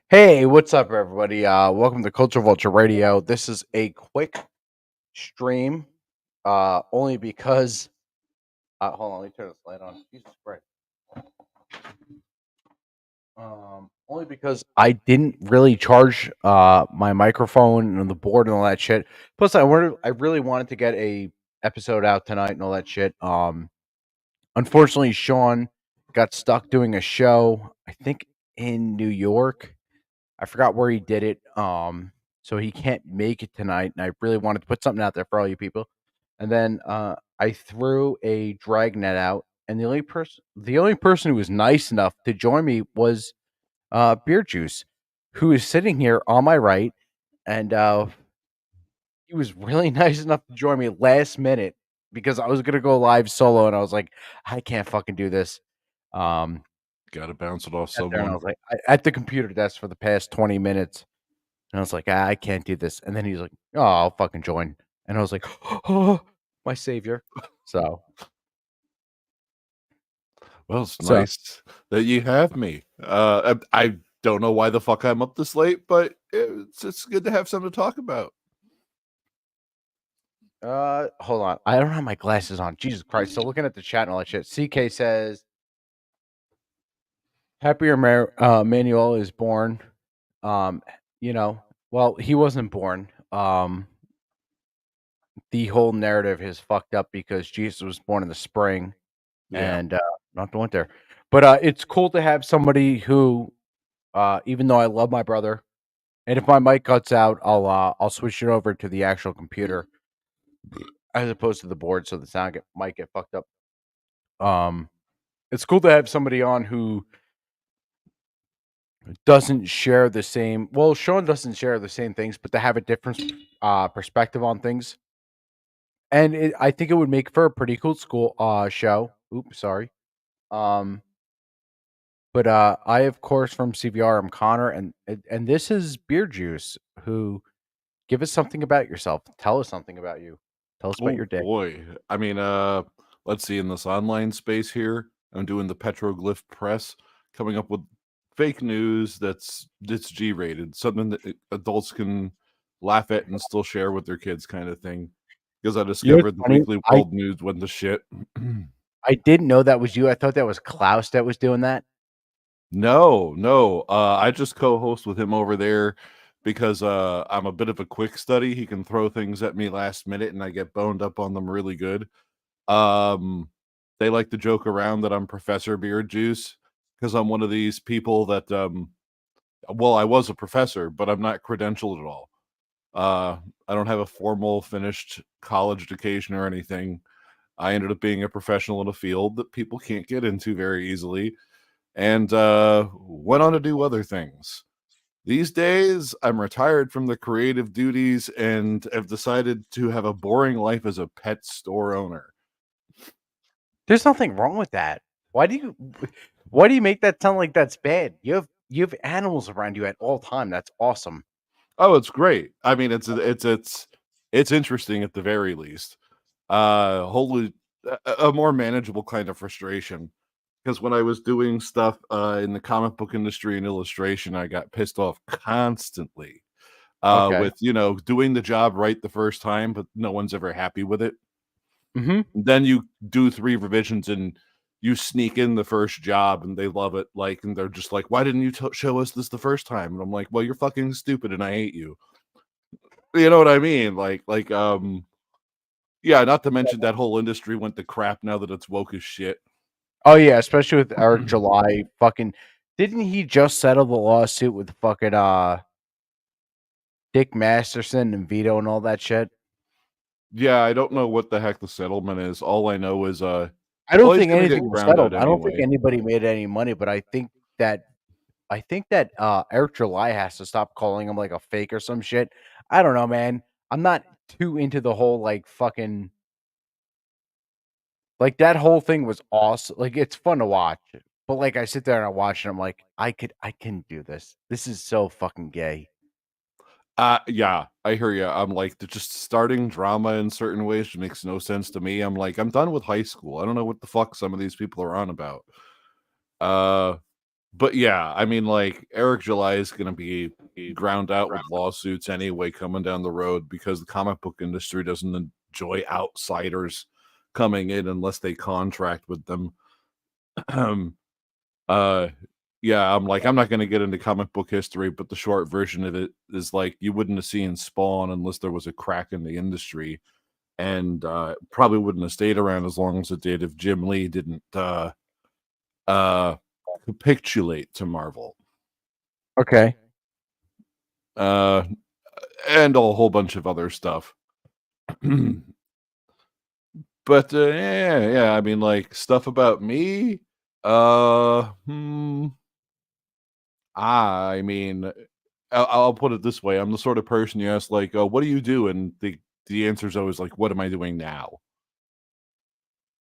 Hey, what's up, everybody? Welcome to Culture Vulture Radio. This is a quick stream, only because hold on, let me turn this light on. Jesus Christ. Only because I didn't really charge my microphone and the board and all that shit. Plus, I really wanted to get a episode out tonight and all that shit. Unfortunately, Sean got stuck doing a show. I think in New York. I forgot where he did it. So he can't make it tonight, and I really wanted to put something out there for all you people. And then I threw a drag net out, and the only person who was nice enough to join me was Beer Juice, who is sitting here on my right, and he was really nice enough to join me last minute because I was gonna go live solo, and I was like, I can't fucking do this. Um, Got to bounce it off Sat there, and I someone. was like, at the computer desk for the past 20 minutes. And I was like, I can't do this. And then he's like, oh, I'll fucking join. And I was like, oh, my savior. So, Well, it's so, nice that you have me. I don't know why the fuck I'm up this late, but it's good to have something to talk about. hold on. I don't have my glasses on. Jesus Christ. So looking at the chat and all that shit. CK says, Manuel is born. Um, you know, well, he wasn't born. The whole narrative is fucked up because Jesus was born in the spring Yeah. and not the winter. But it's cool to have somebody who, even though I love my brother, and if my mic cuts out, I'll switch it over to the actual computer as opposed to the board, so the might get fucked up. Um, it's cool to have somebody on who doesn't share the same. Well, Sean doesn't share the same things, but to have a different perspective on things, and I think it would make for a pretty cool school show. Oops, sorry. Um, but I, of course, from CVR, I'm Connor, and this is Beer Juice, who give us something about yourself. Tell us something about you. Tell us about Oh your day. boy. I mean, let's see. In this online space here, I'm doing the petroglyph press, coming up with fake news that's G-rated, something that adults can laugh at and still share with their kids, kind of thing. Because I You know what's discovered the funny? Weekly I World News went to shit. I didn't know that was you. I thought that was Klaus that was doing that. No, no. I just co-host with him over there because I'm a bit of a quick study. He can throw things at me last minute and I get boned up on them really good. Um they like to joke around that I'm Professor Beard Juice because I'm one of these people that well, I was a professor, but I'm not credentialed at all. Uh I don't have a formal finished college education or anything. I ended up being a professional in a field that people can't get into very easily and went on to do other things. These days, I'm retired from the creative duties and have decided to have a boring life as a pet store owner. There's nothing wrong with that. Why do you make that sound like that's bad? You have animals around you at all time. That's awesome. Oh, it's great. I mean, it's interesting at the very least. Wholly a more manageable kind of frustration because when I was doing stuff in the comic book industry and illustration, I got pissed off constantly Okay. with doing the job right the first time, but no one's ever happy with it. Mhm. Then you do 3 revisions and you sneak in the first job and they love it, like, and they're just like, "Why didn't you show us this the first time?" And I'm like, "Well, you're fucking stupid and I hate you." You know what I mean? Yeah, not to mention that whole industry went to crap now that it's woke as shit. Oh yeah, especially with our July fucking. Didn't he just settle the lawsuit with fucking Dick Masterson and Vito and all that shit? Yeah, I don't know what the heck the settlement is. All I know is, I well, don't he's think gonna get anything was ground out settled. I don't think anyway. anybody made any money, but that I think that Eric July has to stop calling him like a fake or some shit. I don't know, man. I'm not too into the whole like fucking like that whole thing was awesome. Like it's fun to watch. But like I sit there and I watch and I'm like, I can do this. This is so fucking gay. Yeah, I hear you. I'm like, just starting drama in certain ways makes no sense to me. I'm like, I'm done with high school. I don't know what the fuck some of these people are on about. Uh, But yeah, I mean, like Eric July is going to be ground out with lawsuits anyway coming down the road because the comic book industry doesn't enjoy outsiders coming in unless they contract with them. uh, yeah, I'm like, I'm not going to get into comic book history, but the short version of it is like you wouldn't have seen Spawn unless there was a crack in the industry, and probably wouldn't have stayed around as long as it did if Jim Lee didn't uh, capitulate to Marvel. Okay. Uh, and a whole bunch of other stuff. But yeah, I mean, like stuff about me. Uh, hmm, I mean, I'll put it this way: I'm the sort of person you ask, like, "What do you do?" And the answer is always like, "What am I doing now?"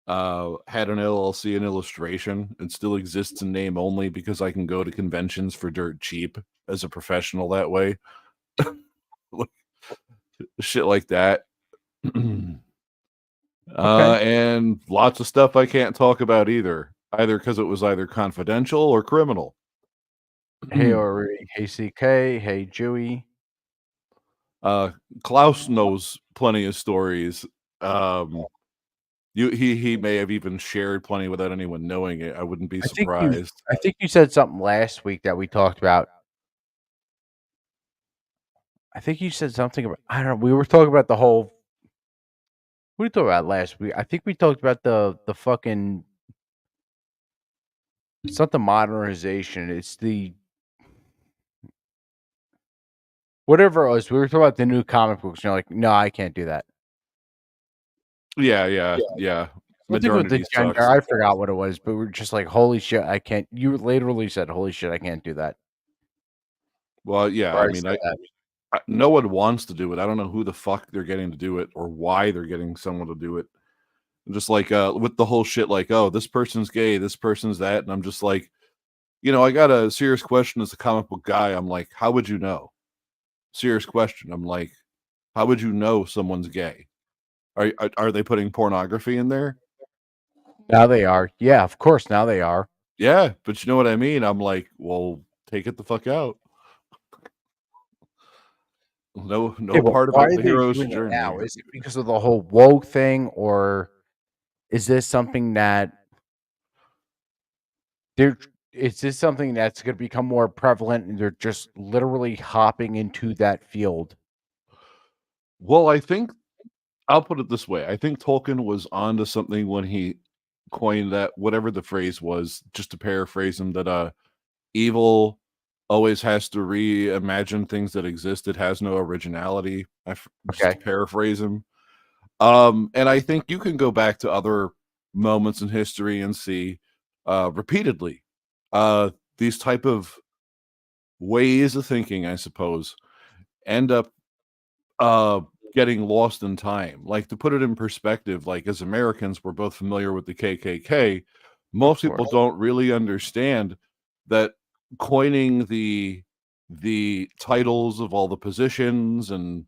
Had an LLC in illustration. It still exists in name only because I can go to conventions for dirt cheap as a professional that way. Shit like that. Okay. And lots of stuff I can't talk about either because it was either confidential or criminal. Hey Ori, hey CK, hey Jewy. uh, Klaus knows plenty of stories. Um, he may have even shared plenty without anyone knowing it. I wouldn't be surprised. I think you said something last week that we talked about. I think you said something about I don't know. We were talking about the whole. What did we talk about last week? I think we talked about the fucking. It's not the modernization. It's the whatever it was. We were talking about the new comic books. And you're like, no, I can't do that. Yeah. Something with the Modernity gender. sucks. I forgot what it was, but we're just like, holy shit, I can't. You literally said, holy shit, I can't do that. Well, yeah. Or I I mean, said that. no one wants to do it. I don't know who the fuck they're getting to do it or why they're getting someone to do it. Just like with the whole shit, like, oh, this person's gay, this person's that, and I'm just like, I got a serious question as a comic book guy. I'm like, how would you know? Serious question. I'm like, how would you know someone's gay? Are they putting pornography in there? Now they are. Yeah, of course. Now they are. Yeah, but you know what I mean? I'm like, well, take it the fuck out. No Yeah, but part why about are the they hero's doing it now? journey. Is it because of the whole woke thing, or is this something that they're is this something that's gonna become more prevalent and they're just literally hopping into that field? Well, I think I'll put it this way. I think Tolkien was onto something when he coined that, whatever the phrase was, just to paraphrase him, that evil always has to reimagine things that exist. It has no originality. Just to Okay. paraphrase him. And I think you can go back to other moments in history and see repeatedly uh these type of ways of thinking, I suppose, end up uh getting lost in time. Like, to put it in perspective, like, as Americans, we're both familiar with the KKK. Of Most people course. don't really understand that coining the titles of all the positions and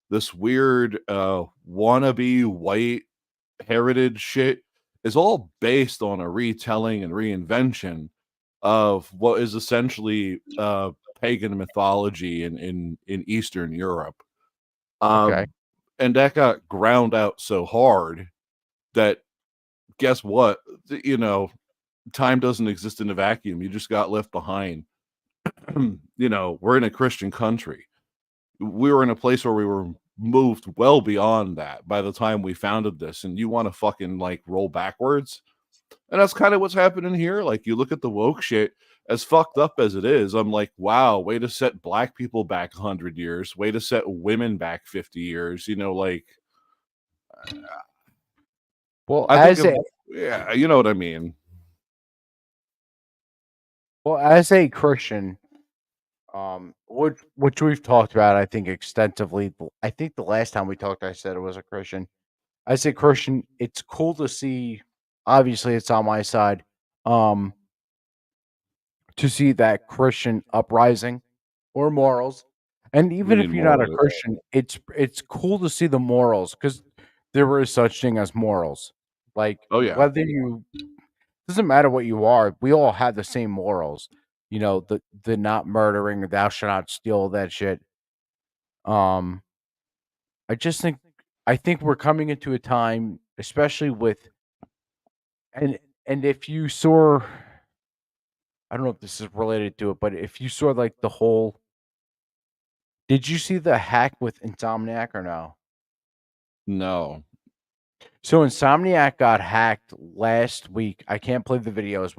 this weird wannabe white heritage shit is all based on a retelling and reinvention of what is essentially pagan mythology in Eastern Europe. Okay. Um, and that got ground out so hard that, guess what? Time doesn't exist in a vacuum. You just got left behind. We're in a Christian country. We were in a place where we were moved well beyond that by the time we founded this, and you want to fucking like roll backwards. And that's kind of what's happening here. Like, you look at the woke shit, as fucked up as it is, I'm like, wow, way to set black people back 100 years, way to set women back 50 years. Like, Well, I think of, yeah, you know what I mean. as a Christian, which we've talked about, I think extensively. I think the last time we talked, I said it was a Christian. As a Christian, it's cool to see. Obviously, it's on my side. Um, to see that Christian uprising or morals, and We even need if you're more not of a it. Christian, it's cool to see the morals because there is such thing as morals. Like Oh, yeah. whether you doesn't matter what you are, we all have the same morals. You know, the not murdering, or thou shalt not steal, that shit. Um, I just think I think we're coming into a time, especially with and and if you saw, I don't know if this is related to it, but if you saw like the whole, did you see the hack with Insomniac or no? No. So Insomniac got hacked last week. I can't play the videos.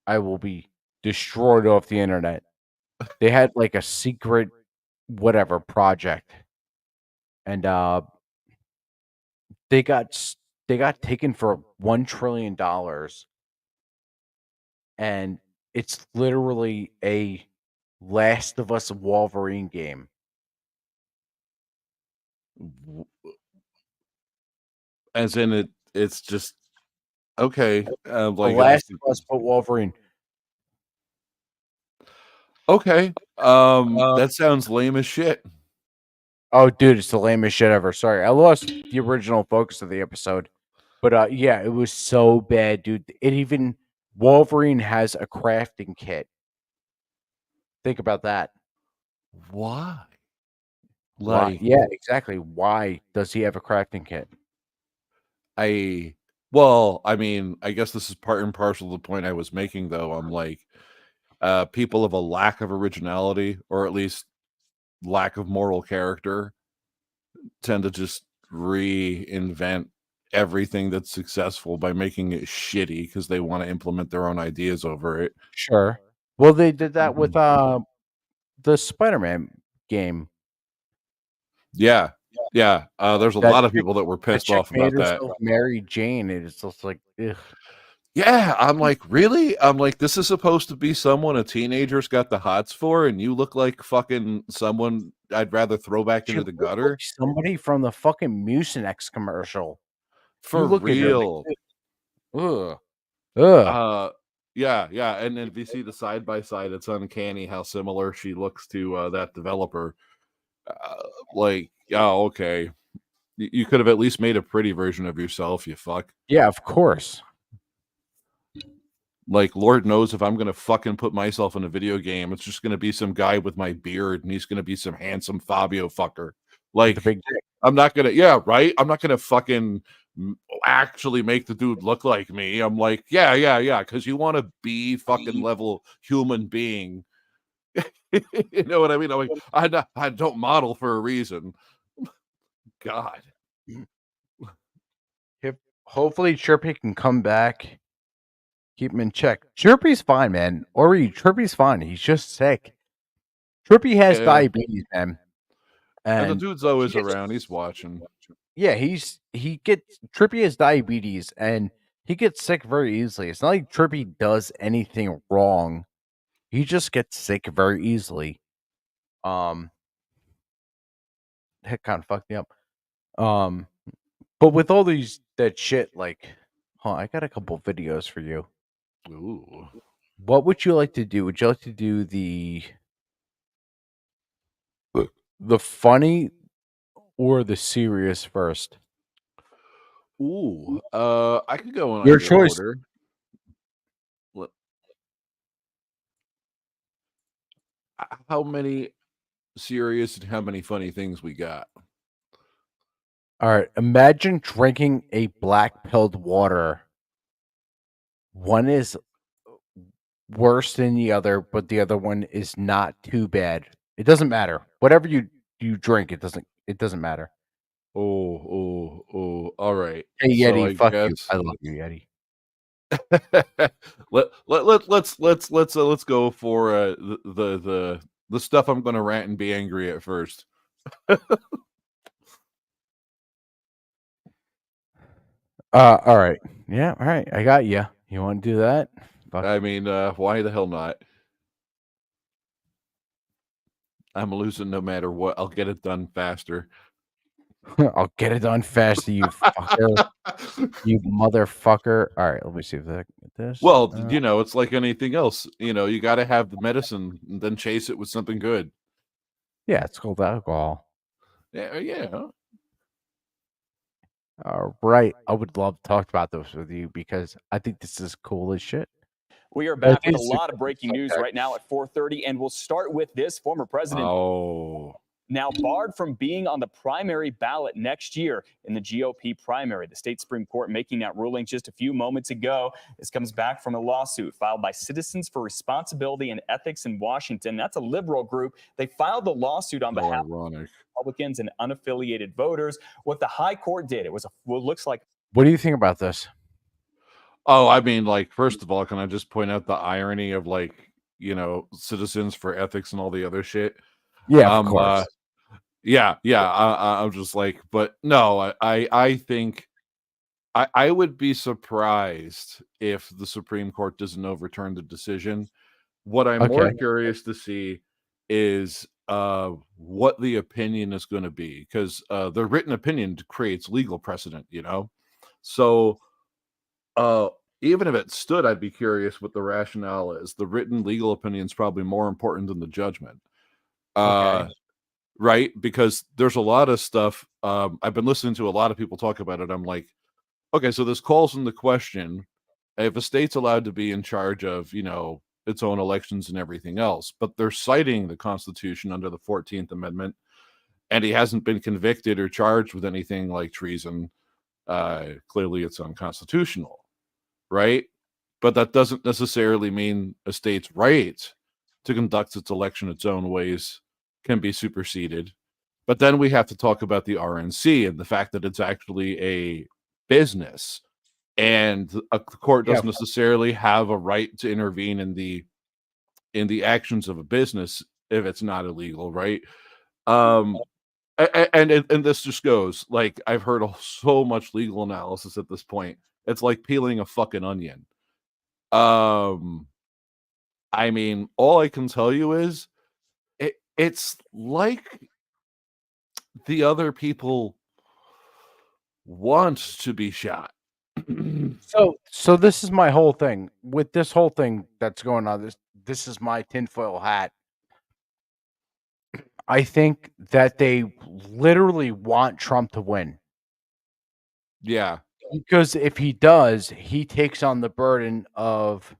I will be destroyed off the internet. They had like a secret whatever project, and they they got taken for $1 trillion, and it's literally a Last of Us Wolverine game. W- As in it's just okay. The Like Last of Us but Wolverine. okay. Uh, That sounds lame as shit. oh, dude, it's the lamest shit ever. Sorry, I lost the original focus of the episode. But yeah, it was so bad, dude. It even Wolverine has a crafting kit. Think about that. Why? Why? Like Yeah, exactly. Why does he have a crafting kit? I well, I mean, I guess this is part and parcel of the point I was making though. I'm like, people of a lack of originality, or at least lack of moral character, tend to just reinvent everything that's successful by making it shitty because they want to implement their own ideas over it. Sure. Well, they did that with Mhm. the Spider-Man game. Yeah. Yeah. There's a That lot of chick, people that were that pissed chick off made about that. herself Mary Jane, and it's just like, ugh. Yeah, I'm like, really? I'm like, this is supposed to be someone a teenager's got the hots for, and you look like fucking someone I'd rather throw back She into the looked like gutter? somebody from the fucking Mucinex commercial. You For look at her like, real. ugh, ugh. Uh yeah, yeah. And then if you see the side by side, it's uncanny how similar she looks to that developer. Uh, like, oh, okay. You could have at least made a pretty version of yourself, you fuck. Yeah, of course. Like, Lord knows if I'm gonna fucking put myself in a video game, it's just gonna be some guy with my beard, and he's gonna be some handsome Fabio fucker. With a Like, big dick. I'm not gonna, yeah, right. I'm not gonna fucking actually make the dude look like me. I'm like, yeah, yeah, yeah, because you want to be fucking level human being. You know what I mean? I'm like, I don't model for a reason. God, If hopefully Chirpy can come back, keep him in check. Chirpy's fine, man. Ori, Chirpy's fine. He's just sick. Chirpy has yeah. diabetes, man, And the and dude's he always gets around. He's watching. yeah, he gets Trippy has diabetes, and he gets sick very easily. It's not like Trippy does anything wrong. He just gets sick very easily. Um, that kind of fucked me up. Um, but with all these that shit, like, I got a couple videos for you. Ooh, What would you like to do? Would you like to do the funny or the serious first? ooh. I could go in Your either choice. order. Let- How many serious and how many funny things we got? All right. Imagine drinking a black pilled water. One is worse than the other, but the other one is not too bad. It doesn't matter. Whatever you drink, it doesn't matter. Oh, oh, oh. All right. Hey So Yeti, I fuck you. guess I love you, Yeti. let's go for the stuff I'm going to rant and be angry at first. All right. Yeah, all right. I got you. You want to do that? Fuck. I mean, why the hell not? I'm losing no matter what. I'll get it done faster. I'll get it done faster, you fucker. You motherfucker. All right, let me see if I can get this. Well, it's like anything else. You got to have the medicine and then chase it with something good. Yeah, it's called alcohol. Yeah, yeah. All right. I would love to talk about this with you because I think this is cool as shit. We are back with a is lot of breaking news okay. right now at 4:30, and we'll start with this. Former President Oh, now barred from being on the primary ballot next year in the GOP primary. The state Supreme Court making that ruling just a few moments ago. This comes back from a lawsuit filed by Citizens for Responsibility and Ethics in Washington. That's a liberal group. They filed the lawsuit on so behalf ironic. of Republicans and unaffiliated voters. What the high court did, it was what looks like. What do you think about this? Oh, I mean, like, first of all, can I just point out the irony of, like, Citizens for Ethics and all the other shit? Yeah, of Um, course. yeah, I'm just like, but no, I think I would be surprised if the Supreme Court doesn't overturn the decision. What I'm more Okay. curious to see is what the opinion is going to be, because the written opinion creates legal precedent, So uh even if it stood, I'd be curious what the rationale is. The written legal opinion is probably more important than the judgment. Okay. Uh right? Because there's a lot of stuff. I've been listening to a lot of people talk about it. I'm like, okay, so this calls into question if a state's allowed to be in charge of, its own elections and everything else, but they're citing the Constitution under the 14th Amendment, and he hasn't been convicted or charged with anything like treason. Clearly, it's unconstitutional, right? But that doesn't necessarily mean a state's right to conduct its election its own ways can be superseded. But then we have to talk about the RNC and the fact that it's actually a business, and a court Yeah. doesn't necessarily have a right to intervene in the actions of a business if it's not illegal, right? Um, and this just goes, like, I've heard so much legal analysis at this point. It's like peeling a fucking onion. Um, I mean, all I can tell you is it's like the other people want to be shot. So this is my whole thing. With this whole thing that's going on, this is my tinfoil hat. I think that they literally want Trump to win. Yeah, Because if he does, he takes on the burden of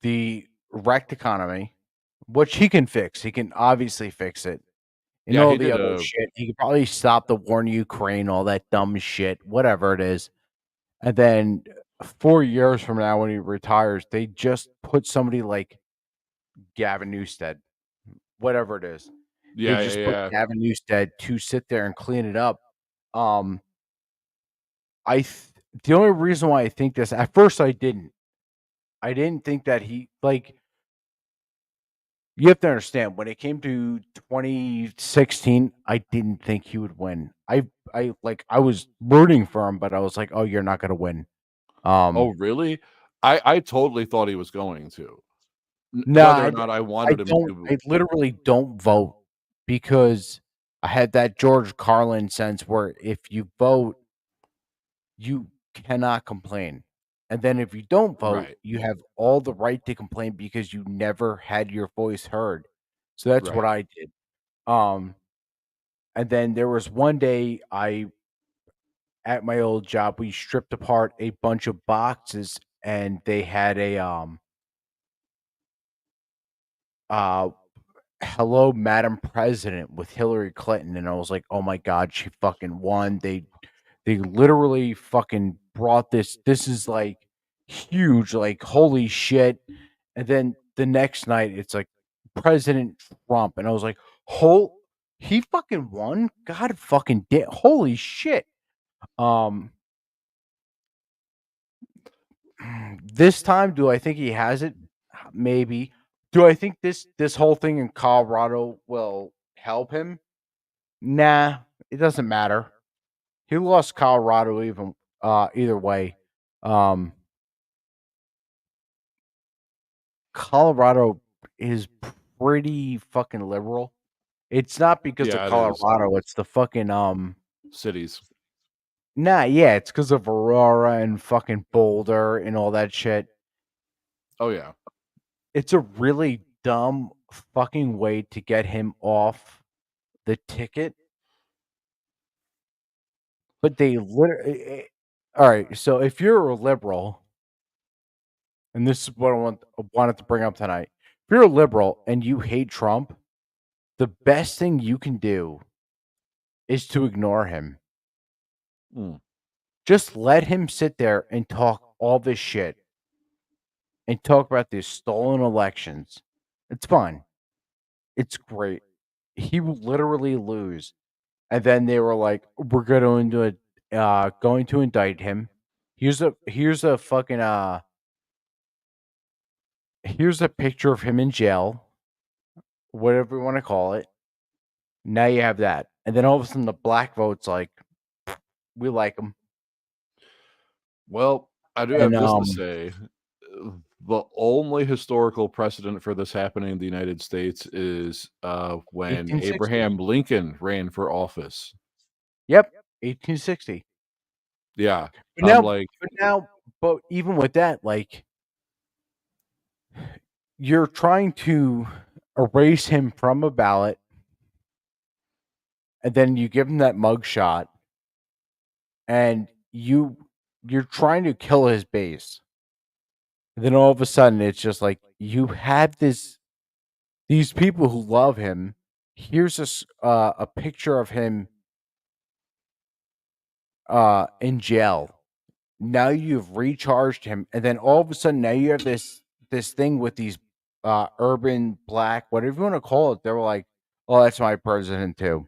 the wrecked economy, which he can fix. He can obviously fix it. And yeah, all he the did other a shit. He could probably stop the war in Ukraine, all that dumb shit, whatever it is. And then 4 years from now when he retires, they just put somebody like Gavin Newstead, whatever it is. They yeah, yeah, just put yeah. Gavin Newstead to sit there and clean it up. Um, I th the only reason why I think this at first I didn't. I didn't think that he like you have to understand when it came to 2016, I didn't think he would win. I was rooting for him, but I was like, "Oh, you're not gonna win." Oh, Um, really? I totally thought he was going to. no, Whether or not I I wanted him don't. to. I literally don't vote because I had that George Carlin sense where if you vote, you cannot complain. And then if you don't vote, Right, you have all the right to complain because you never had your voice heard. So that's what right. I did. Um, and then there was one day at my old job, we stripped apart a bunch of boxes and they had a uh hello Madam President with Hillary Clinton, and I was like, "Oh my god, she fucking won." They literally fucking brought this is like huge, like holy shit. And then the next night it's like President Trump and I was like, "Hol he fucking won? God fucking holy shit." Um This time, do I think he has it? Maybe. Do I think this whole thing in Colorado will help him? Nah, it doesn't matter. He lost Colorado either way. Um Colorado is pretty fucking liberal. It's not because of Yeah, it is. Colorado, it's the fucking Cities. nah, yeah, it's because of Aurora and fucking Boulder and all that shit. Oh, yeah. It's a really dumb fucking way to get him off the ticket, but they literally. All right, so if you're a liberal and this is what wanted to bring up tonight. If you're a liberal and you hate Trump, the best thing you can do is to ignore him. Just let him sit there and talk all this shit and talk about these stolen elections. It's fine. It's great. He will literally lose. And then they were like, "We're going to indict him. Here's a fucking here's a picture of him in jail, whatever you want to call it." Now you have that, and then all of a sudden the black vote's like, "We like him." Well, I do have And this to say. The only historical precedent for this happening in the United States is when 1860. Abraham Lincoln ran for office. Yep, 1860. Yeah, But I'm now, like, but even with that, like, you're trying to erase him from a ballot, and then you give him that mug shot, and you're trying to kill his base. And then all of a sudden, it's just like you have these people who love him. Here's a picture of him in jail. Now you've recharged him, and then all of a sudden, now you have this thing with these urban black, whatever you want to call it. They were like, "Oh, that's my president too."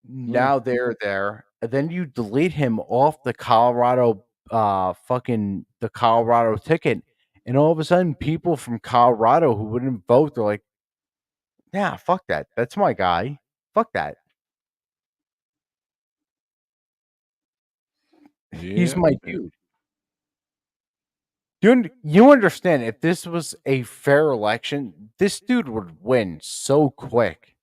Now they're there, and then you delete him off the Colorado the Colorado ticket, and all of a sudden people from Colorado who wouldn't vote, they're like, "Yeah, fuck that. That's my guy. Fuck that. He's yeah, my dude." You understand, if this was a fair election, this dude would win so quick.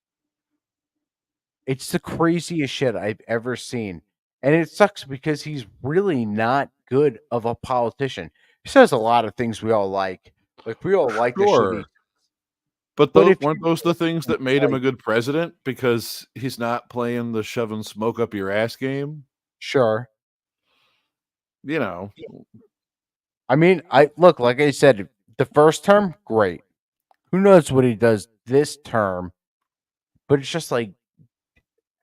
It's the craziest shit I've ever seen. And it sucks because he's really not good of a politician. He says a lot of things we all like. Like, we all like the shit he, sure. But but if weren't you those the things that made him a like, good president? Because he's not playing the shoving smoke up your ass game. sure. You know, I mean, I look, like I said, the first term, great. Who knows what he does this term? But it's just like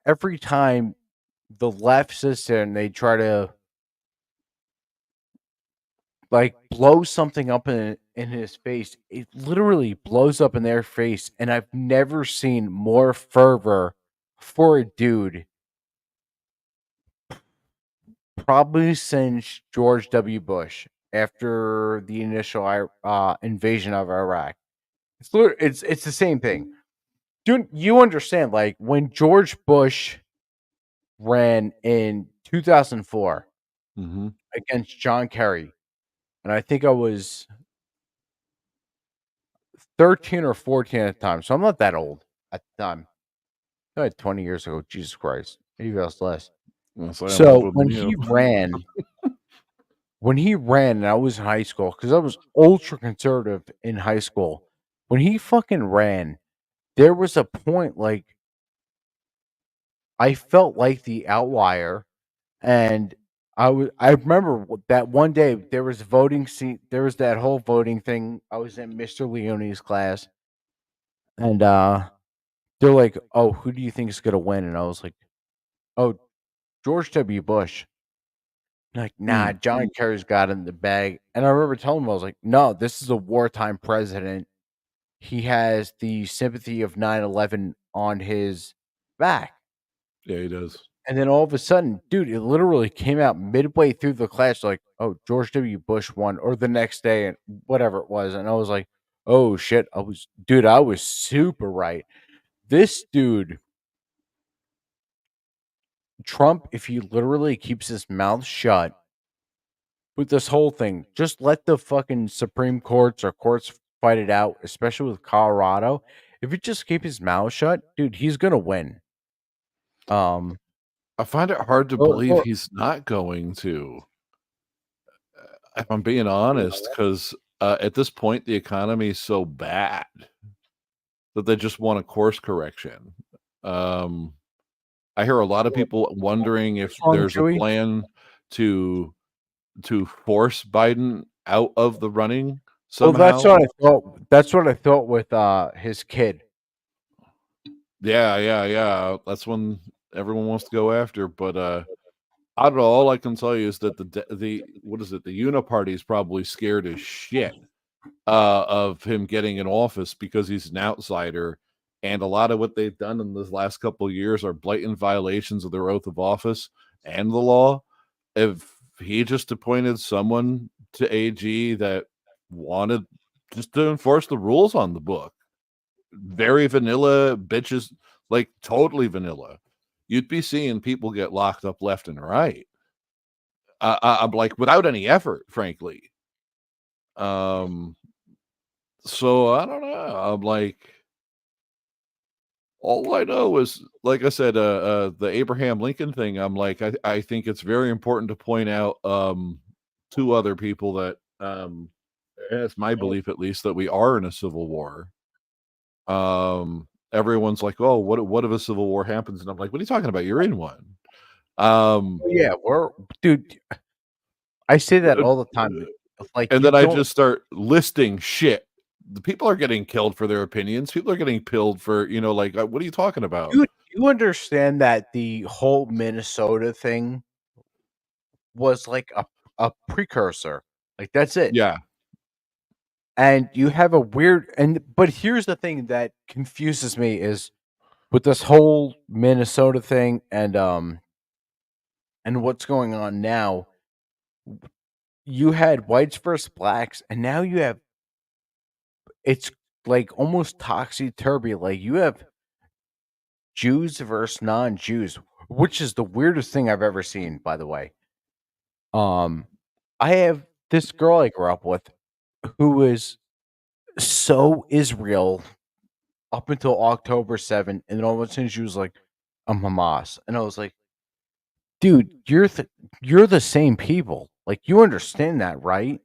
every time the left sits there and they try to like blow something up in his face, it literally blows up in their face. And I've never seen more fervor for a dude, probably since George W. Bush after the initial invasion of Iraq. It's the same thing. Dude, you understand, like, when George Bush ran in 2004 against John Kerry, and I think I was 13 or 14 at the time, so I'm not that old at the time. Like 20 years ago, Jesus Christ, maybe I was less. so I'm So older when than you. he ran, and I was in high school because I was ultra conservative in high school. When he fucking ran, there was a point like I felt like the outlier, and I remember that one day there was voting seat. There was that whole voting thing. I was in Mr. Leone's class, and they're like, "Oh, who do you think is gonna win?" And I was like, "Oh, George W. Bush." Like, nah, John Kerry's got it in the bag. And I remember telling him, I was like, "No, this is a wartime president. He has the sympathy of 9/11 on his back." Yeah, he does. And then all of a sudden, dude, it literally came out midway through the class, like, "Oh, George W. Bush won," or the next day, and whatever it was. And I was like, "Oh shit!" I was super right. This dude, Trump, if he literally keeps his mouth shut with this whole thing, just let the fucking Supreme Courts or courts fight it out, especially with Colorado. If he just keep his mouth shut, dude, he's gonna win. I find it hard to Or, believe or he's not going to. If I'm being honest, because at this point the economy is so bad that they just want a course correction. I hear a lot of people wondering if wrong, there's a Chewy? plan to force Biden out of the running Well, somehow. that's what I thought. That's what I thought with his kid. Yeah. That's when everyone wants to go after. But I don't know. All I can tell you is that the what is it? The Uniparty is probably scared as shit of him getting in office because he's an outsider, and a lot of what they've done in this last couple of years are blatant violations of their oath of office and the law. If he just appointed someone to AG that wanted just to enforce the rules on the book, very vanilla bitches, like totally vanilla, you'd be seeing people get locked up left and right. I'm like without any effort, frankly. So I don't know. I'm like, all I know is, like I said, the Abraham Lincoln thing. I'm like, I think it's very important to point out two other people that it's my belief at least that we are in a civil war. Everyone's like, oh, what if a civil war happens? And I'm like, what are you talking about? You're in one. Yeah, dude. I say that all the time. Like, and you then I don't. just start listing shit. The people are getting killed for their opinions. People are getting killed for, like, what are you talking about? You understand that the whole Minnesota thing was like a precursor. Like, that's it. Yeah. And you have a weird but here's the thing that confuses me is with this whole Minnesota thing and what's going on now. You had whites versus blacks, and now you have it's like almost topsy-turvy. Like, you have Jews versus non-Jews, which is the weirdest thing I've ever seen, by the way. I have this girl I grew up with who is so Israel up until October 7th, and then all of a sudden she was like, I'm Hamas. And I was like, dude, you're the same people. Like, you understand that, right?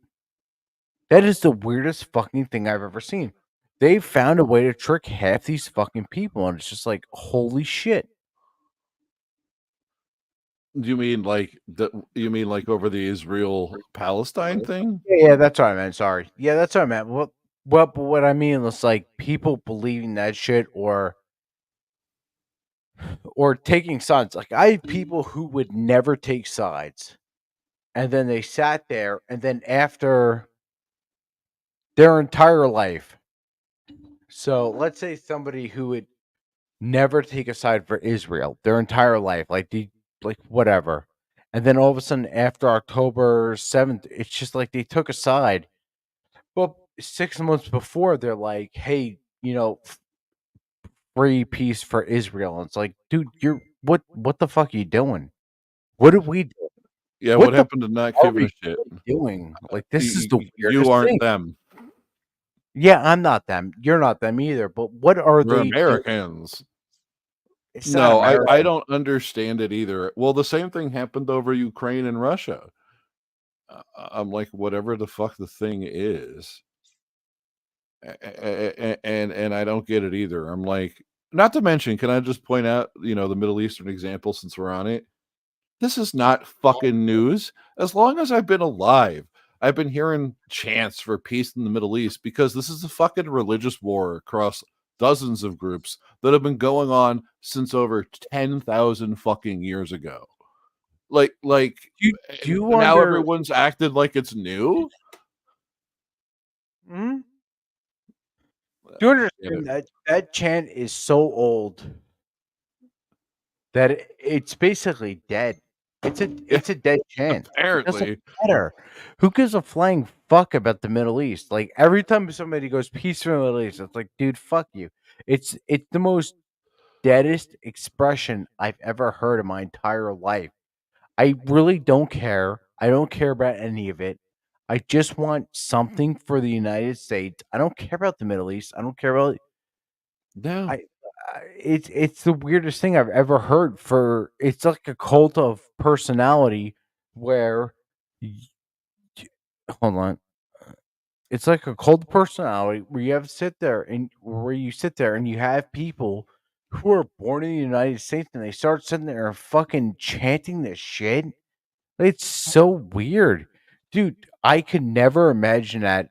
That is the weirdest fucking thing I've ever seen. They found a way to trick half these fucking people, and it's just like, holy shit. Do you mean like over the Israel Palestine thing? Yeah, that's what I meant. Sorry. Yeah, that's what I meant. But what I mean is like people believing that shit or taking sides. Like, I have people who would never take sides, and then they sat there, and then after their entire life. So let's say somebody who would never take a side for Israel their entire life, like whatever. And then all of a sudden after October 7th, it's just like they took a side. Well, 6 months before they're like, hey, free peace for Israel. And it's like, dude, what the fuck are you doing? What did we do? Yeah, What what the happened to not are giving we a shit? doing? Like, this is the You weirdest aren't thing. them. Yeah, I'm not them. You're not them either. But what are We're they doing? Americans. It's not No, I America. don't understand it either. Well, the same thing happened over Ukraine and Russia. I'm like, whatever the fuck the thing is, and I don't get it either. I'm like, not to mention, can I just point out, the Middle Eastern example since we're on it? This is not fucking news. As long as I've been alive, I've been hearing chants for peace in the Middle East because this is a fucking religious war across dozens of groups that have been going on since over 10,000 fucking years ago. Like, Do you now wonder? everyone's acted like it's new. Hmm? Do you Get understand it. that chant is so old that it's basically dead. Yeah, It's a dead chant. It doesn't apparently. matter. Who gives a flying fuck about the Middle East? Like, every time somebody goes peace for the Middle East, it's like, dude, fuck you. It's the most deadest expression I've ever heard in my entire life. I really don't care. I don't care about any of it. I just want something for the United States. I don't care about the Middle East. I don't care about No. I it's the weirdest thing I've ever heard. It's like a cult of personality where y- hold on. It's like a cult of personality where you sit there and you have people who are born in the United States and they start sitting there and fucking chanting this shit. It's so weird. dude, I could never imagine that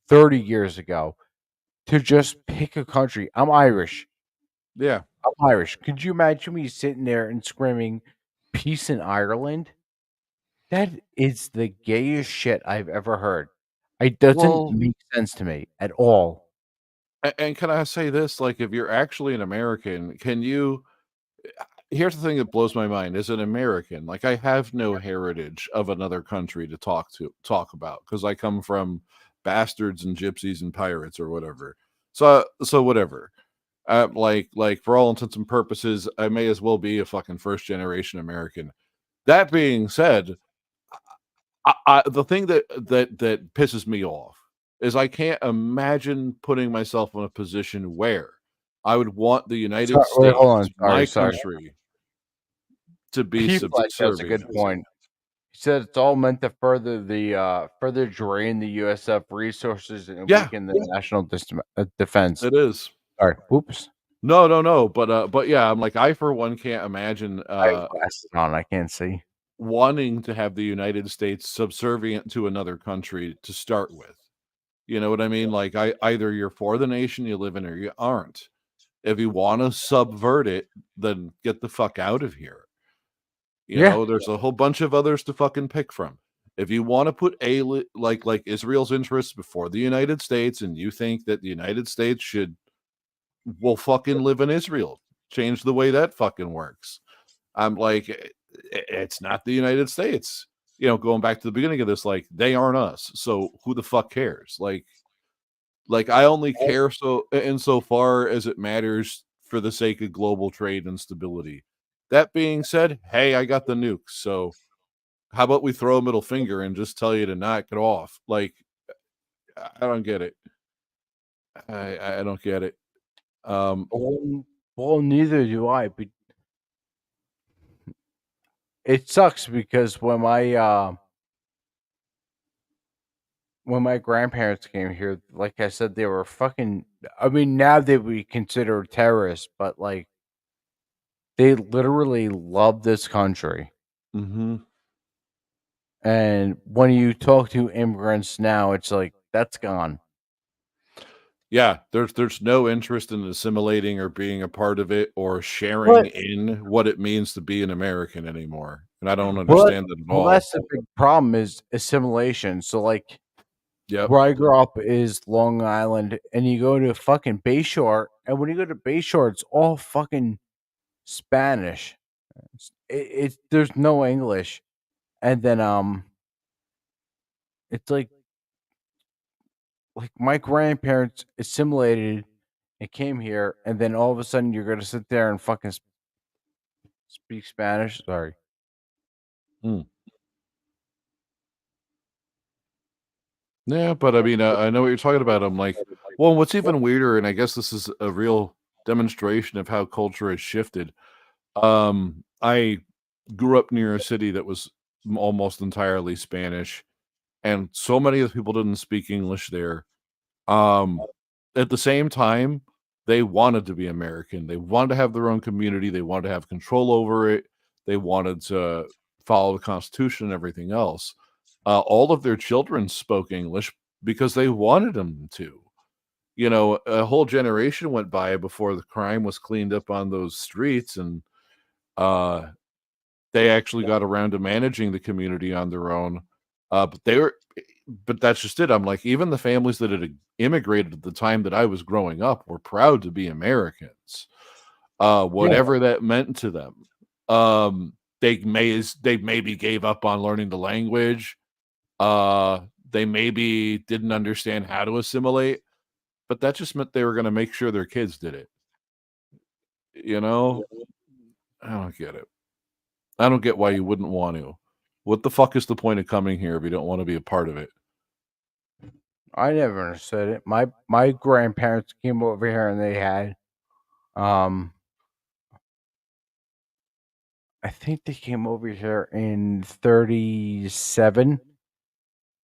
30 years ago to just pick a country. I'm Irish. Yeah. I'm Irish. Could you imagine me sitting there and screaming peace in Ireland? That is the gayest shit I've ever heard. It doesn't Well, make sense to me at all. and can I say this? Like, if you're actually an American, can you? Here's the thing that blows my mind: as an American, like I have no heritage of another country to talk about because I come from bastards and gypsies and pirates or whatever. So whatever. Like for all intents and purposes, I may as well be a fucking first generation American. That being said, the thing that pisses me off is I can't imagine putting myself in a position where I would want the United Wait, hold States, on. my Sorry. country, to be People that's a subservient. good point. He said it's all meant to further drain the USF resources and Yeah, weaken the national defense. it is. Sorry. Oops. No, but yeah, I'm like I for one can't imagine I have glasses on. I can't see. wanting to have the United States subservient to another country to start with. You know what I mean? Like either you're for the nation you live in or you aren't. If you want to subvert it, then get the fuck out of here. You Yeah. know, there's a whole bunch of others to fucking pick from. If you want to put like Israel's interests before the United States, and you think that the United States should, well, fucking live in Israel, change the way that fucking works. I'm like, it's not the United States. You know, going back to the beginning of this, like they aren't us, so who the fuck cares? Like I only care so insofar as it matters for the sake of global trade and stability. That being said, hey, I got the nukes, so how about we throw a middle finger and just tell you to knock it off? Like, I don't get it. I don't get it. Well, neither do I. But it sucks because when my grandparents came here, like I said, they were fucking. I mean, now they would be considered terrorists, but like they literally love this country. Mm-hmm. And when you talk to immigrants now, it's like that's gone. Yeah, there's no interest in assimilating or being a part of it or sharing But in what it means to be an American anymore. And I don't well, understand that at all. that's the big problem is assimilation. So like Yep. where I grew up is Long Island, and you go to fucking Bayshore, and when you go to Bayshore, it's all fucking Spanish. It's there's no English, and then it's like my grandparents assimilated and came here, and then all of a sudden you're gonna sit there and fucking speak Spanish. Sorry. Hmm. Yeah, but I mean, I know what you're talking about. I'm like, well, what's even weirder, and I guess this is a real demonstration of how culture has shifted. I grew up near a city that was almost entirely Spanish, and so many of the people didn't speak English there. Um, at the same time, they wanted to be American. They wanted to have their own community. They wanted to have control over it. They wanted to follow the Constitution and everything else. All of their children spoke English because they wanted them to. You know, a whole generation went by before the crime was cleaned up on those streets, and uh, they actually got around to managing the community on their own. But that's just it. I'm like, even the families that had immigrated at the time that I was growing up were proud to be Americans, Yeah. whatever that meant to them. Um, they maybe gave up on learning the language. They maybe didn't understand how to assimilate, but that just meant they were going to make sure their kids did it. You know, I don't get it. I don't get why you wouldn't want to. What the fuck is the point of coming here if you don't want to be a part of it? I never understood it. My grandparents came over here and they had um I think they came over here in 37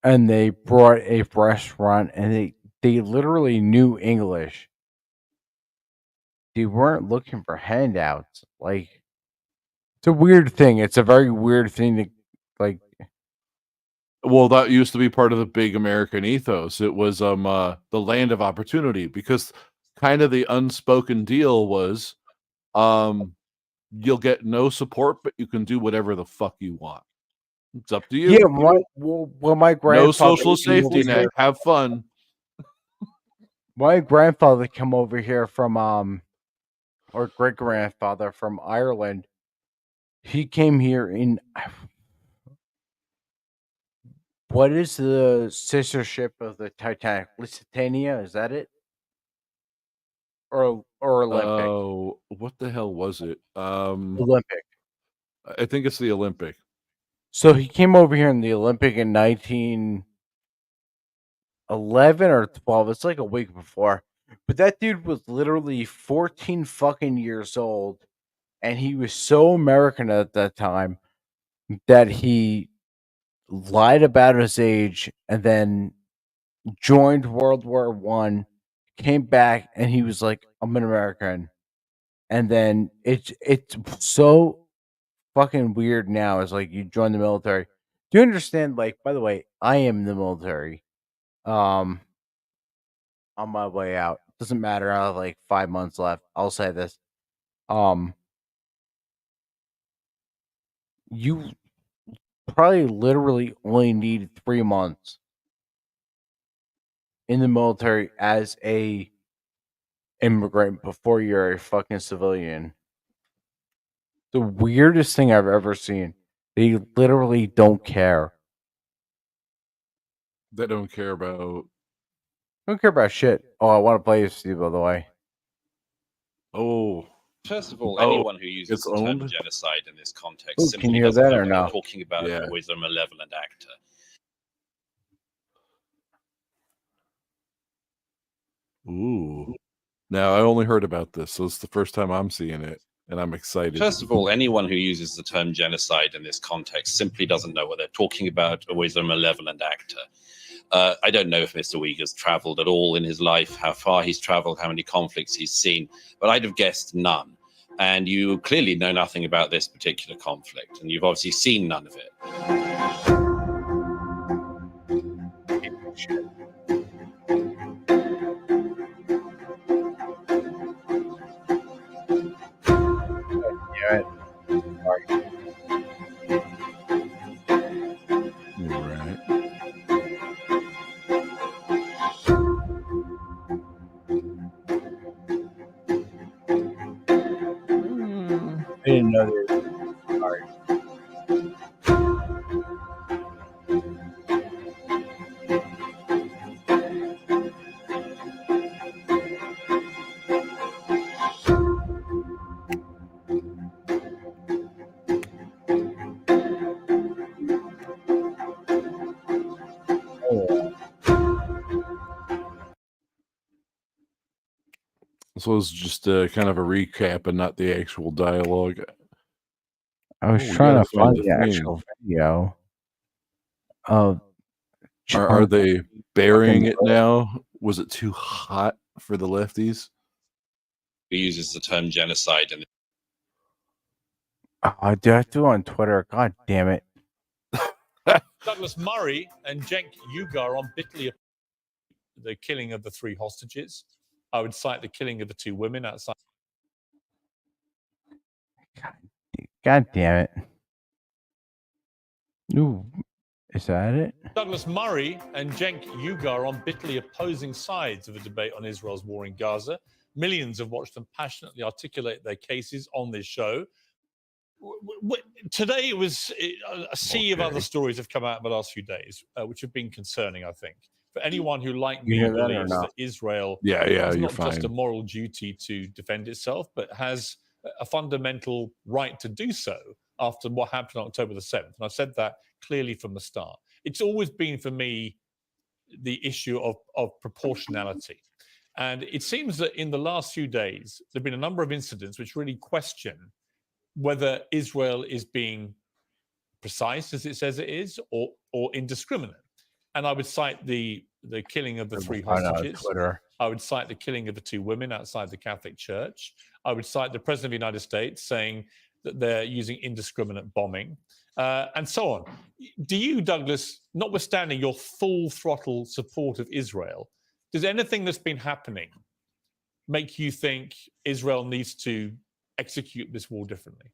and they brought a restaurant and they literally knew English. They weren't looking for handouts. Like it's a weird thing. It's a very weird thing to like Well, that used to be part of the big American ethos. It was the land of opportunity, because kind of the unspoken deal was you'll get no support, but you can do whatever the fuck you want. It's up to you. Yeah, my No grandfather social came over safety net. here. Have fun. My grandfather came over here from or great grandfather from Ireland. He came here in what is the sister ship of the Titanic? Lusitania, is that it? Or Olympic? Oh, what the hell was it? Olympic. I think it's the Olympic. So he came over here in the Olympic in 1911 or 12. It's like a week before. But that dude was literally 14 fucking years old, and he was so American at that time that he lied about his age and then joined World War One, came back, and he was like, "I'm an American." And then it's so fucking weird now. It's like you join the military. Do you understand? Like, by the way, I am in the military. On my way out. Doesn't matter. I have like 5 months left. I'll say this. You probably literally only need 3 months in the military as a immigrant before you're a fucking civilian. The weirdest thing I've ever seen. They literally don't care. They don't care about. Don't care about shit. Oh, I want to play with you, by the way. Oh, First of all, Oh, anyone who uses it's the term owned? genocide in this context Ooh, can simply you hear doesn't that know or what no? they're talking about, Yeah. or is a malevolent actor. Ooh. Now I only heard about this, so it's the first time I'm seeing it, and I'm excited. First of all, anyone who uses the term genocide in this context simply doesn't know what they're talking about, or is a malevolent actor. I don't know if Mr. Uyghur's traveled at all in his life, how far he's traveled, how many conflicts he's seen, but I'd have guessed none. And you clearly know nothing about this particular conflict, and you've obviously seen none of it. Yeah. Right. I didn't know there was So it's just kind of a recap and not the actual dialogue. I was Oh, we trying gotta to find find the the thing. actual video of Are they burying it fucking- now? Was it too hot for the lefties? Who uses the term genocide in Oh, dude, I do it on Twitter. God damn it. Douglas Murray and Cenk Uygur on bitterly the killing of the 3 hostages. I would cite the killing of the 2 women outside. God damn it. Ooh, is that it? Douglas Murray and Cenk Uygur on bitterly opposing sides of a debate on Israel's war in Gaza. Millions have watched them passionately articulate their cases on this show. Today it was a sea of other stories have come out in the last few days, which have been concerning, I think. For anyone who, like You me, hear that or believes no? that Israel Yeah, has you're not just a fine. moral duty to defend itself, but has a fundamental right to do so after what happened on October the 7th. And I've said that clearly from the start. It's always been, for me, the issue of proportionality. And it seems that in the last few days, there have been a number of incidents which really question whether Israel is being precise, as it says it is, or indiscriminate. And I would cite the killing of the 3 hostages. Twitter. I would cite the killing of the 2 women outside the Catholic Church. I would cite the President of the United States saying that they're using indiscriminate bombing. and so on. Do you, Douglas, notwithstanding your full throttle support of Israel, does anything that's been happening make you think Israel needs to execute this war differently?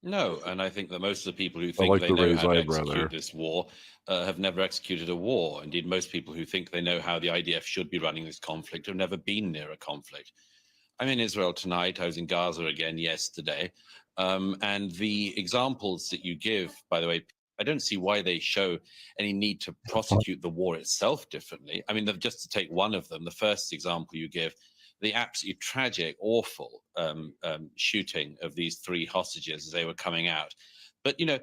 No, and I think that most of the people who think like they the know raised how to eyebrow execute there. this war have never executed a war. Indeed, most people who think they know how the IDF should be running this conflict have never been near a conflict. I'm in Israel tonight. I was in Gaza again yesterday. And the examples that you give, by the way, I don't see why they show any need to prosecute the war itself differently. I mean, just to take one of them, the first example you give, the absolutely tragic, awful shooting of these 3 hostages as they were coming out. But, you know,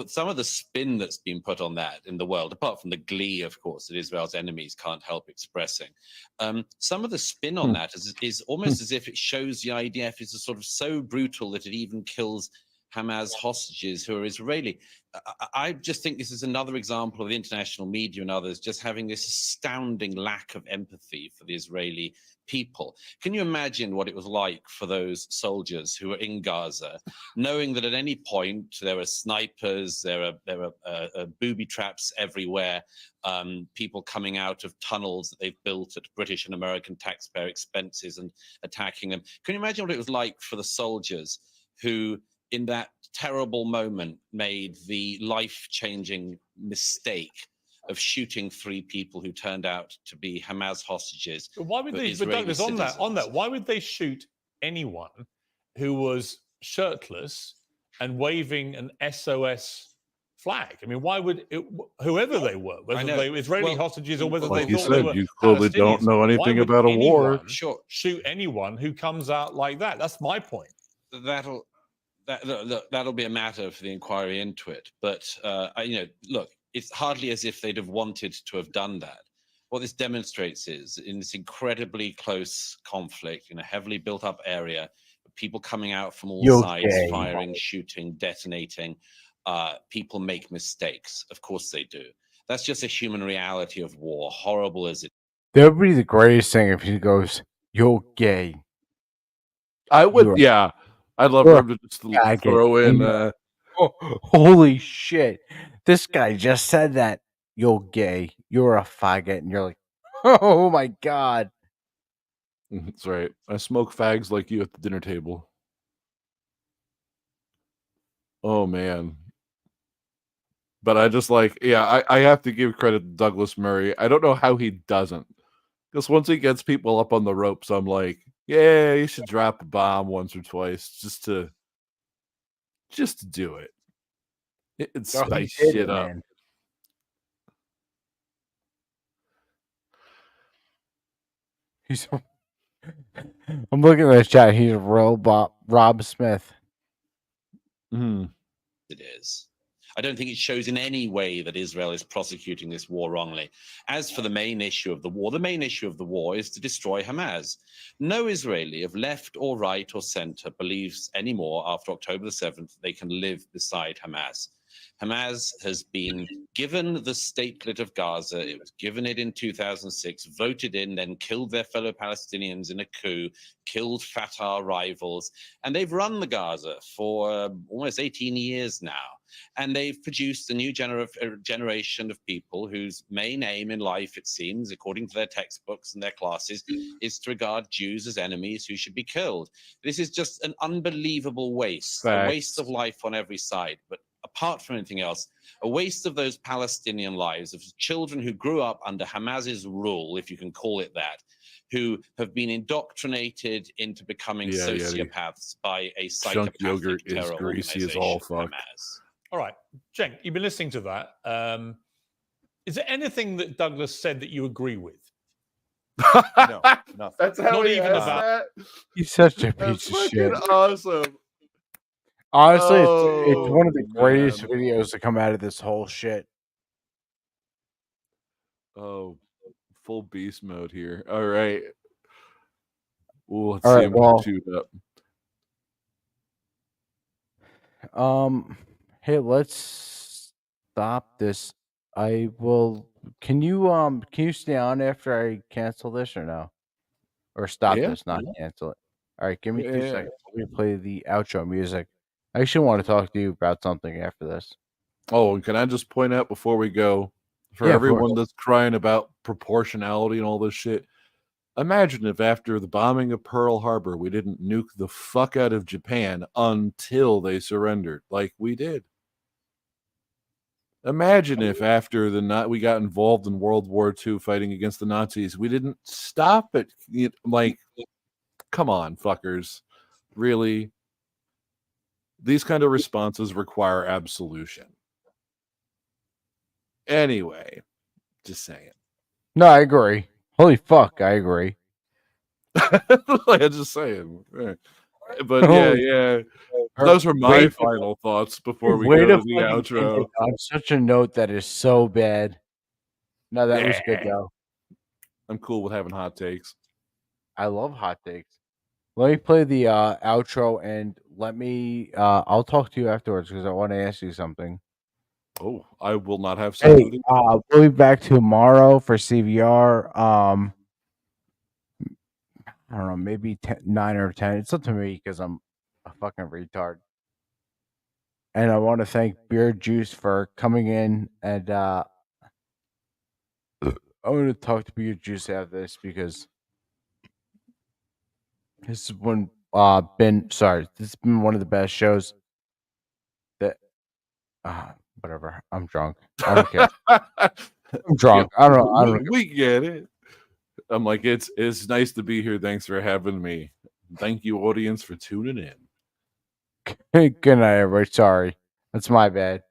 some of the spin that's been put on that in the world, apart from the glee, of course, that Israel's enemies can't help expressing, some of the spin on that is almost as if it shows the IDF is sort of so brutal that it even kills Hamas hostages who are Israeli. I just think this is another example of the international media and others just having this astounding lack of empathy for the Israeli people. Can you imagine what it was like for those soldiers who were in Gaza, knowing that at any point there were snipers, there are booby traps everywhere, people coming out of tunnels that they've built at British and American taxpayer expenses and attacking them? Can you imagine what it was like for the soldiers who, in that terrible moment, made the life-changing mistake of shooting 3 people who turned out to be Hamas hostages? But why would they? But Douglas, on that, why would they shoot anyone who was shirtless and waving an SOS flag? I mean, why would whoever they were, whether they were Israeli hostages or whether like they you thought they said, were you clearly don't Palestinians, know why anything would about a war. anyone shoot anyone who comes out like that? That's my point. That'll be a matter for the inquiry into it. But you know, look, it's hardly as if they'd have wanted to have done that. What this demonstrates is, in this incredibly close conflict in a heavily built-up area, people coming out from all sides, firing, shooting, detonating, people make mistakes. Of course they do. That's just a human reality of war, horrible as it. That would be the greatest thing if he goes, "You're gay." I would, yeah. I'd love for him to just throw in. Oh, holy shit! This guy just said that. You're gay. You're a faggot, and you're like, oh my god. That's right. I smoke fags like you at the dinner table. Oh man. But I just like, yeah, I have to give credit to Douglas Murray. I don't know how he doesn't. Because once he gets people up on the ropes, I'm like, yeah, you should drop a bomb once or twice just to do it. It's spice shit up. Man. I'm looking at this chat. He's Rob Smith. It is. I don't think it shows in any way that Israel is prosecuting this war wrongly. As for the main issue of the war, is to destroy Hamas. No Israeli of left or right or center believes anymore after October the 7th they can live beside Hamas. Hamas has been given the statelet of Gaza. It was given it in 2006, voted in, then killed their fellow Palestinians in a coup, killed Fatah rivals, and they've run the Gaza for almost 18 years now. And they've produced a new generation of people whose main aim in life, it seems, according to their textbooks and their classes, is to regard Jews as enemies who should be killed. This is just an unbelievable waste, a waste of life on every side. But apart from anything else, a waste of those Palestinian lives, of children who grew up under Hamas's rule, if you can call it that, who have been indoctrinated into becoming sociopaths by a psychopathic yogurt terror is greasy as organization, all fuck. Hamas. All right, Cenk, you've been listening to that. Is there anything that Douglas said that you agree with? No, nothing. That's how Not he even has about. that. He's such a piece of shit. Awesome. Honestly, it's one of the greatest videos to come out of this whole shit. Oh, full beast mode here. All right. Ooh, let's All see right, him well, shoot up. Hey, let's stop this. I will. Can you stay on after I cancel this or no? Or stop this, not cancel it. All right, give me 2 seconds. Let me play the outro music. I actually want to talk to you about something after this. Oh, and can I just point out before we go, for Yeah, of course. everyone that's crying about proportionality and all this shit, imagine if after the bombing of Pearl Harbor, we didn't nuke the fuck out of Japan until they surrendered, like we did. Imagine if after we got involved in World War II fighting against the Nazis, we didn't stop it. Like, come on, fuckers. Really? These kind of responses require absolution. Anyway, just saying. No, I agree. Holy fuck, I agree. I'm just saying. But yeah. Those were my final thoughts before we go to the outro. On such a note that is so bad. No, that was good though. I'm cool with having hot takes. I love hot takes. Let me play the outro and I'll talk to you afterwards because I want to ask you something. Oh, I will not have sympathy. Hey, we'll be back tomorrow for CVR. I don't know, maybe 9 or 10. It's up to me because I'm a fucking retard. And I want to thank Beard Juice for coming in, and I'm going to talk to Beard Juice after this because this has been this has been one of the best shows that whatever. I'm drunk. I don't care. I'm drunk. Yeah, I don't we get it. I'm like, it's nice to be here. Thanks for having me. Thank you, audience, for tuning in. Good night, everybody. Sorry. That's my bad.